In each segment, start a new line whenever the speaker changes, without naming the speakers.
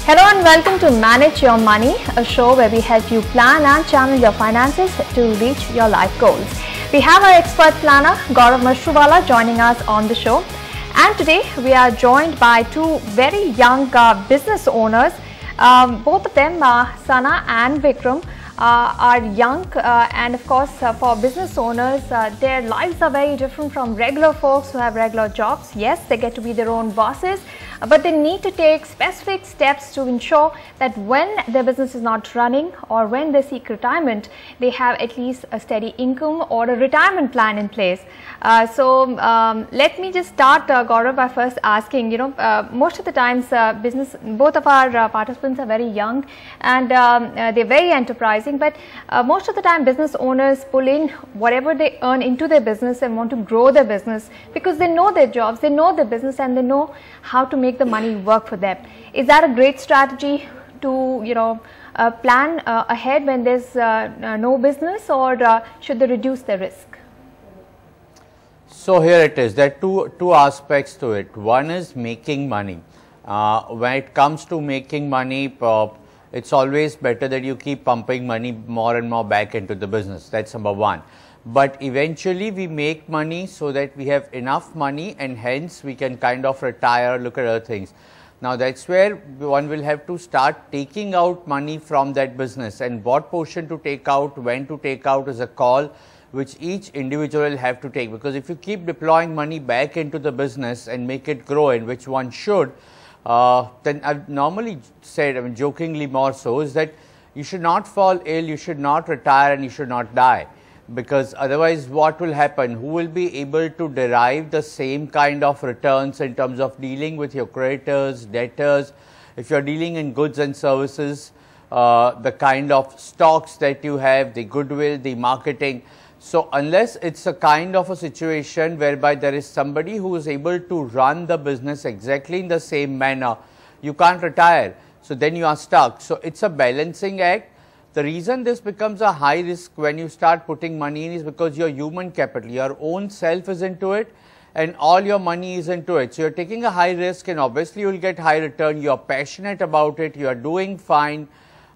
Hello and welcome to Manage Your Money, a show where we help you plan and channel your finances to reach your life goals. We have our expert planner, Gaurav Mashruwala, joining us on the show. And today we are joined by two very young business owners. Both of them, Sana and Vikram, are young and of course for business owners, their lives are very different from regular folks who have regular jobs. Yes, they get to be their own bosses, but they need to take specific steps to ensure that when their business is not running or when they seek retirement, they have at least a steady income or a retirement plan in place. Let me just start, Gaurav, by first asking, most of the times both of our participants are very young and they're very enterprising, but most of the time business owners pull in whatever they earn into their business and want to grow their business because they know their jobs, they know their business, and they know how to make the money work for them. Is that a great strategy to plan ahead when there's no business, or should they reduce their risk?
So here it is. There are two aspects to it. One is making money. When it comes to making money, it's always better that you keep pumping money more and more back into the business. That's number one. But eventually we make money so that we have enough money and hence we can kind of retire, look at other things. Now that's where one will have to start taking out money from that business, and what portion to take out, when to take out is a call which each individual will have to take, because if you keep deploying money back into the business and make it grow, and which one should, then I've normally said, jokingly more so, is that you should not fall ill, you should not retire, and you should not die. Because otherwise what will happen? Who will be able to derive the same kind of returns in terms of dealing with your creditors, debtors? If you are dealing in goods and services, the kind of stocks that you have, the goodwill, the marketing. So unless it's a kind of a situation whereby there is somebody who is able to run the business exactly in the same manner, you can't retire. So then you are stuck. So it's a balancing act. The reason this becomes a high risk when you start putting money in is because your human capital, your own self is into it and all your money is into it. So you're taking a high risk and obviously you will get high return. You're passionate about it, you are doing fine.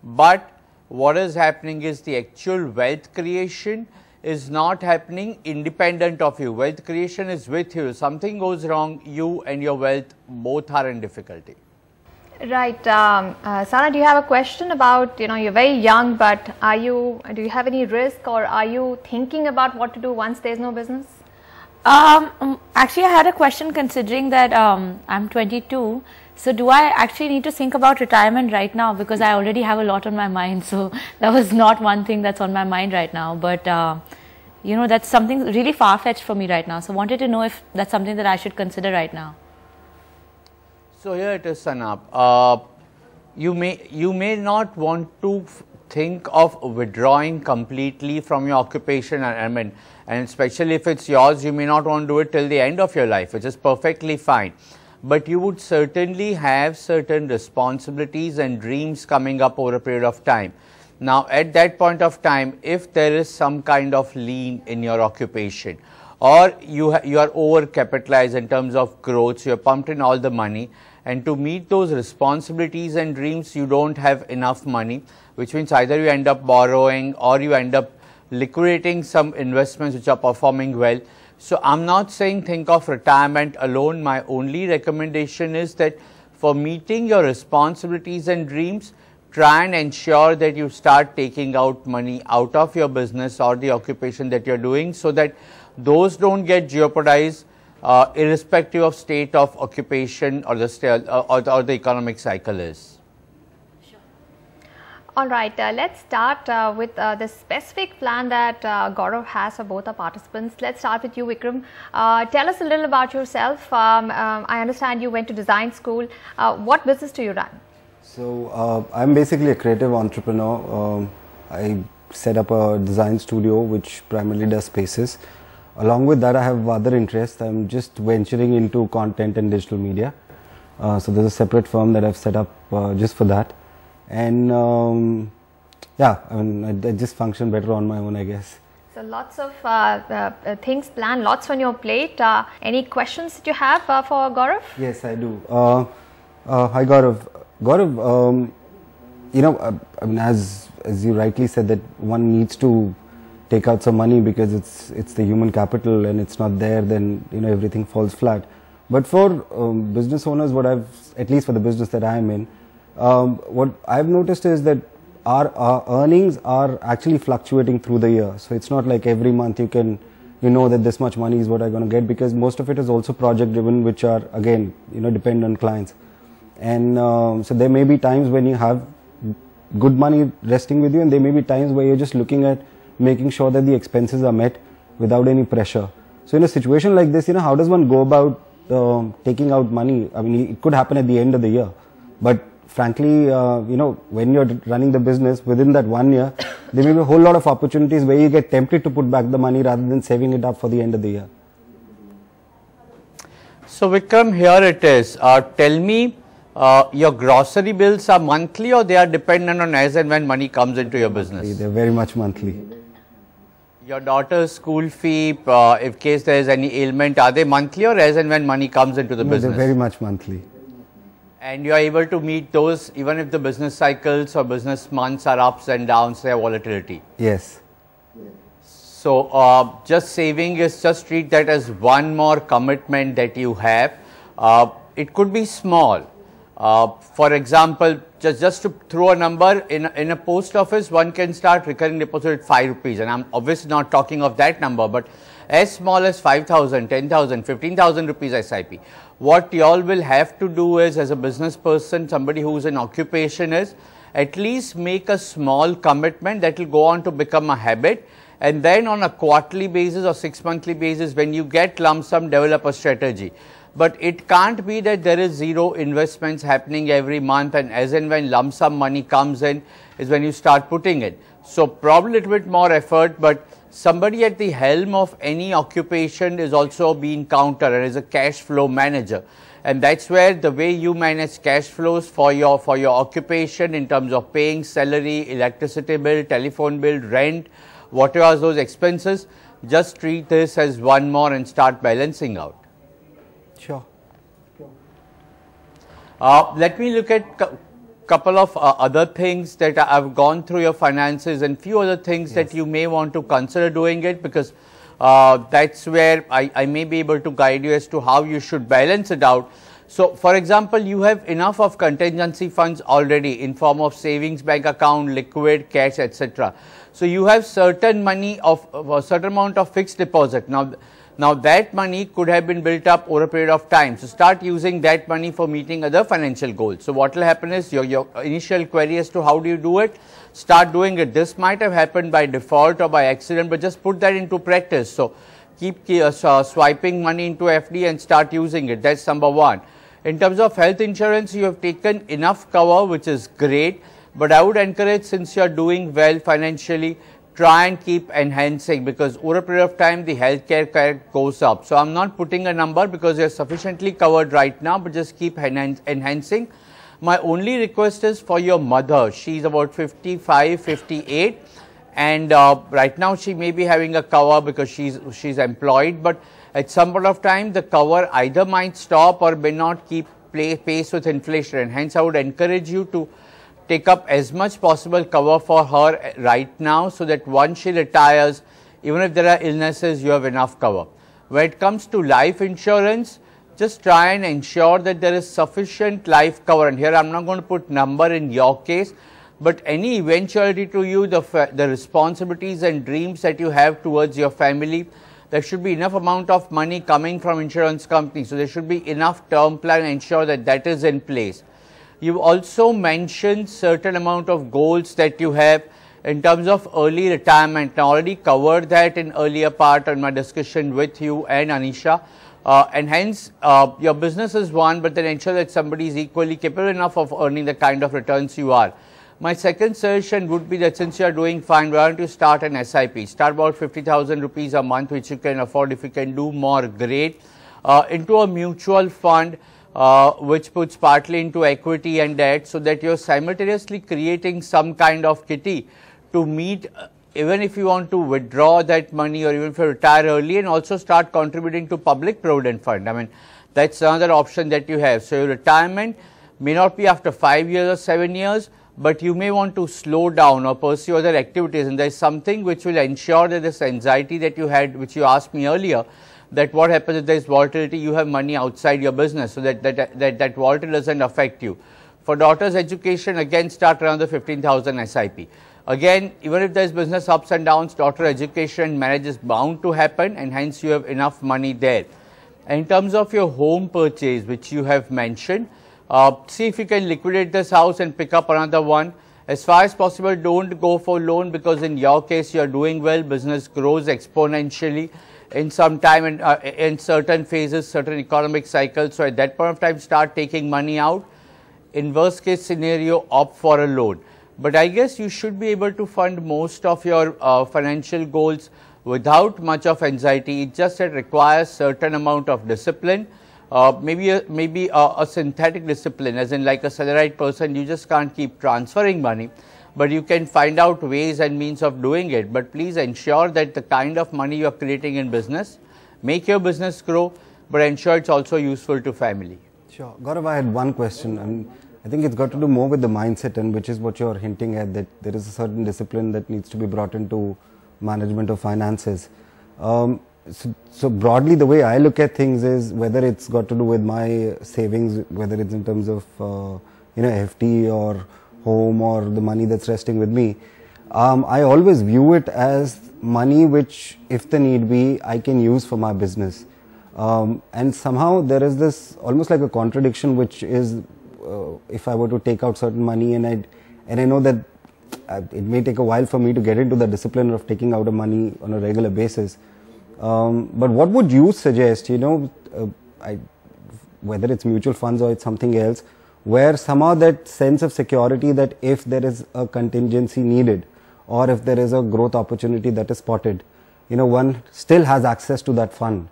But what is happening is the actual wealth creation is not happening independent of you. Wealth creation is with you. Something goes wrong, you and your wealth both are in difficulty.
Right. Sana, do you have a question about, you're very young, but do you have any risk, or are you thinking about what to do once there's no business?
Actually, I had a question considering that I'm 22. So do I actually need to think about retirement right now? Because I already have a lot on my mind. So that was not one thing that's on my mind right now. But, that's something really far-fetched for me right now. So I wanted to know if that's something that I should consider right now.
So here it is, Sanap. You may not want to think of withdrawing completely from your occupation, and especially if it's yours, you may not want to do it till the end of your life, which is perfectly fine. But you would certainly have certain responsibilities and dreams coming up over a period of time. Now, at that point of time, if there is some kind of lean in your occupation, or you are over-capitalized in terms of growth, so you are pumped in all the money, and to meet those responsibilities and dreams, you don't have enough money, which means either you end up borrowing or you end up liquidating some investments which are performing well. So I'm not saying think of retirement alone. My only recommendation is that for meeting your responsibilities and dreams, try and ensure that you start taking out money out of your business or the occupation that you're doing, so that those don't get jeopardized irrespective of state of occupation or the economic cycle is.
Sure. All right, let's start with the specific plan that Gaurav has for both our participants. Let's start with you, Vikram. Tell us a little about yourself. I understand you went to design school. What business do you run?
So I'm basically a creative entrepreneur. I set up a design studio which primarily does spaces. Along with that, I have other interests. I'm just venturing into content and digital media. So there's a separate firm that I've set up just for that. And yeah, I just function better on my own, I guess.
So lots of things planned, lots on your plate. Any questions that you have for Gaurav?
Yes, I do. Hi Gaurav. Gaurav, you know, I mean, as you rightly said, that one needs to take out some money because it's the human capital, and it's not there, then you know everything falls flat. But for business owners, what I've, at least for the business that I am in, what I've noticed is that our earnings are actually fluctuating through the year. So it's not like every month you know that this much money is what I'm going to get, because most of it is also project driven, which are again, you know, depend on clients. And so there may be times when you have good money resting with you, and there may be times where you're just looking at making sure that the expenses are met without any pressure. So in a situation like this, you know, how does one go about taking out money? I mean, it could happen at the end of the year, but frankly, you know, when you're running the business within that 1 year, there may be a whole lot of opportunities where you get tempted to put back the money rather than saving it up for the end of the year.
So Vikram, here it is. Tell me, your grocery bills are monthly, or they are dependent on as and when money comes into your business?
They're very much monthly.
Your daughter's school fee, if case there is any ailment, are they monthly or as and when money comes into the business?
They're very much monthly.
And you are able to meet those even if the business cycles or business months are ups and downs, their volatility?
Yes.
So just saving is, just treat that as one more commitment that you have. It could be small. For example, just to throw a number, in a post office, one can start recurring deposit at 5 rupees, and I'm obviously not talking of that number, but as small as 5,000, 10,000, 15,000 rupees SIP. What you all will have to do is, as a business person, somebody who's in occupation, is at least make a small commitment that will go on to become a habit, and then on a quarterly basis or 6 monthly basis, when you get lump sum, develop a strategy. But it can't be that there is zero investments happening every month, and as and when lump sum money comes in is when you start putting it. So probably a little bit more effort, but somebody at the helm of any occupation is also being counter and is a cash flow manager. And that's where the way you manage cash flows for your occupation in terms of paying salary, electricity bill, telephone bill, rent, whatever are those expenses, just treat this as one more and start balancing out.
Sure.
Let me look at couple of other things that I've gone through your finances, and few other things that you may want to consider doing it, because that's where I may be able to guide you as to how you should balance it out. So for example, you have enough of contingency funds already in form of savings bank account, liquid, cash, etc. So you have certain money of a certain amount of fixed deposit. Now that money could have been built up over a period of time. So start using that money for meeting other financial goals. So what will happen is, your initial query as to how do you do it, start doing it. This might have happened by default or by accident, but just put that into practice. So keep swiping money into FD and start using it. That's number one. In terms of health insurance, you have taken enough cover, which is great, but I would encourage, since you are doing well financially, try and keep enhancing, because over a period of time the healthcare goes up. So I'm not putting a number because you're sufficiently covered right now, but just keep enhancing. My only request is for your mother. She's about 55, 58, and right now she may be having a cover because she's employed, but at some point of time the cover either might stop or may not keep pace with inflation, and hence I would encourage you to take up as much possible cover for her right now, so that once she retires, even if there are illnesses, you have enough cover. When it comes to life insurance, just try and ensure that there is sufficient life cover. And here I'm not going to put number in your case, but any eventuality to you, the responsibilities and dreams that you have towards your family, there should be enough amount of money coming from insurance companies. So there should be enough term plan and ensure that that is in place. You also mentioned certain amount of goals that you have in terms of early retirement. I already covered that in earlier part in my discussion with you and Anisha, and hence your business is one, but then ensure that somebody is equally capable enough of earning the kind of returns you are. My second suggestion would be that since you are doing fine, why don't you start an SIP? Start about 50,000 rupees a month, which you can afford. If you can do more, great. Into a mutual fund, which puts partly into equity and debt, so that you're simultaneously creating some kind of kitty to meet, even if you want to withdraw that money, or even if you retire early, and also start contributing to public provident fund. I mean, that's another option that you have. So your retirement, may not be after 5 years or 7 years, but you may want to slow down or pursue other activities, and there is something which will ensure that this anxiety that you had, which you asked me earlier, that what happens if there is volatility, you have money outside your business, so that volatility doesn't affect you. For daughter's education, again start around the 15,000 SIP. Again, even if there is business ups and downs, daughter education marriage is bound to happen, and hence you have enough money there. In terms of your home purchase, which you have mentioned, see if you can liquidate this house and pick up another one. As far as possible, don't go for loan, because in your case you are doing well, business grows exponentially in some time and in certain phases, certain economic cycles. So at that point of time, start taking money out. In worst case scenario, opt for a loan. But I guess you should be able to fund most of your financial goals without much of anxiety. It just requires certain amount of discipline. Maybe a synthetic discipline, as in like a salaried person, you just can't keep transferring money, but you can find out ways and means of doing it. But please ensure that the kind of money you are creating in business, make your business grow, but ensure it's also useful to family.
Sure. Gaurav, I had one question, and I think it's got to do more with the mindset, and which is what you're hinting at, that there is a certain discipline that needs to be brought into management of finances. So broadly, the way I look at things is, whether it's got to do with my savings, whether it's in terms of FD or home or the money that's resting with me, I always view it as money which, if the need be, I can use for my business. And somehow there is this almost like a contradiction, which is, if I were to take out certain money, and I know that it may take a while for me to get into the discipline of taking out the money on a regular basis. But what would you suggest, whether it's mutual funds or it's something else, where somehow that sense of security, that if there is a contingency needed, or if there is a growth opportunity that is spotted, one still has access to that fund.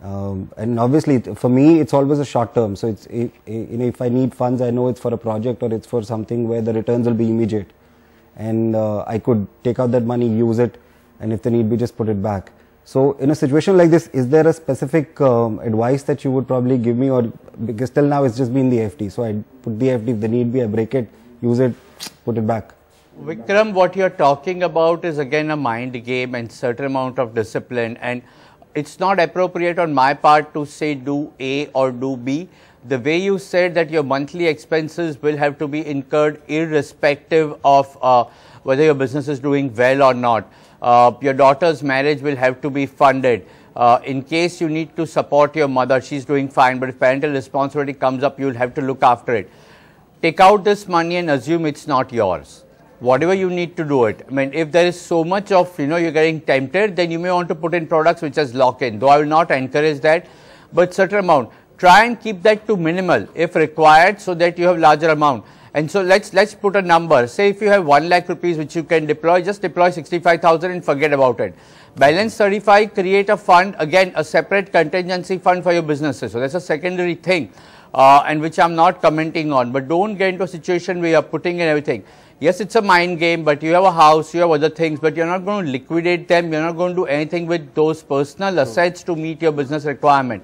And obviously for me, it's always a short term. So it's, if I need funds, I know it's for a project or it's for something where the returns will be immediate. And I could take out that money, use it, and if the need be, just put it back. So in a situation like this, is there a specific advice that you would probably give me? Or because till now it's just been the FD, so I put the FD, if the need be, I break it, use it, put it back.
Vikram, what you're talking about is again a mind game and certain amount of discipline, and it's not appropriate on my part to say do A or do B. The way you said that your monthly expenses will have to be incurred irrespective of whether your business is doing well or not. Your daughter's marriage will have to be funded. In case you need to support your mother, she's doing fine, but if parental responsibility comes up, you'll have to look after it. Take out this money and assume it's not yours. Whatever you need to do it. I mean, if there is so much of, you're getting tempted, then you may want to put in products which has lock-in, though I will not encourage that, but certain amount. Try and keep that to minimal if required, so that you have larger amount. And so let's put a number. Say if you have 1 lakh rupees which you can deploy, just deploy 65,000 and forget about it. Balance 35, create a fund, again a separate contingency fund for your businesses. So that's a secondary thing, and which I'm not commenting on. But don't get into a situation where you're putting in everything. Yes, it's a mind game, but you have a house, you have other things, but you're not going to liquidate them. You're not going to do anything with those personal assets to meet your business requirement.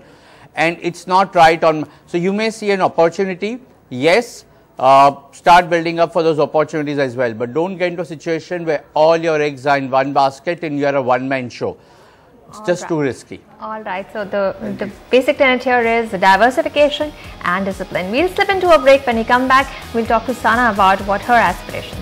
And it's not right on. So you may see an opportunity. Yes. Start building up for those opportunities as well, but don't get into a situation where all your eggs are in one basket and you are a one-man show. It's just too risky.
All right, so the basic tenet here is diversification and discipline. We'll slip into a break. When we come back, we'll talk to Sana about what her aspirations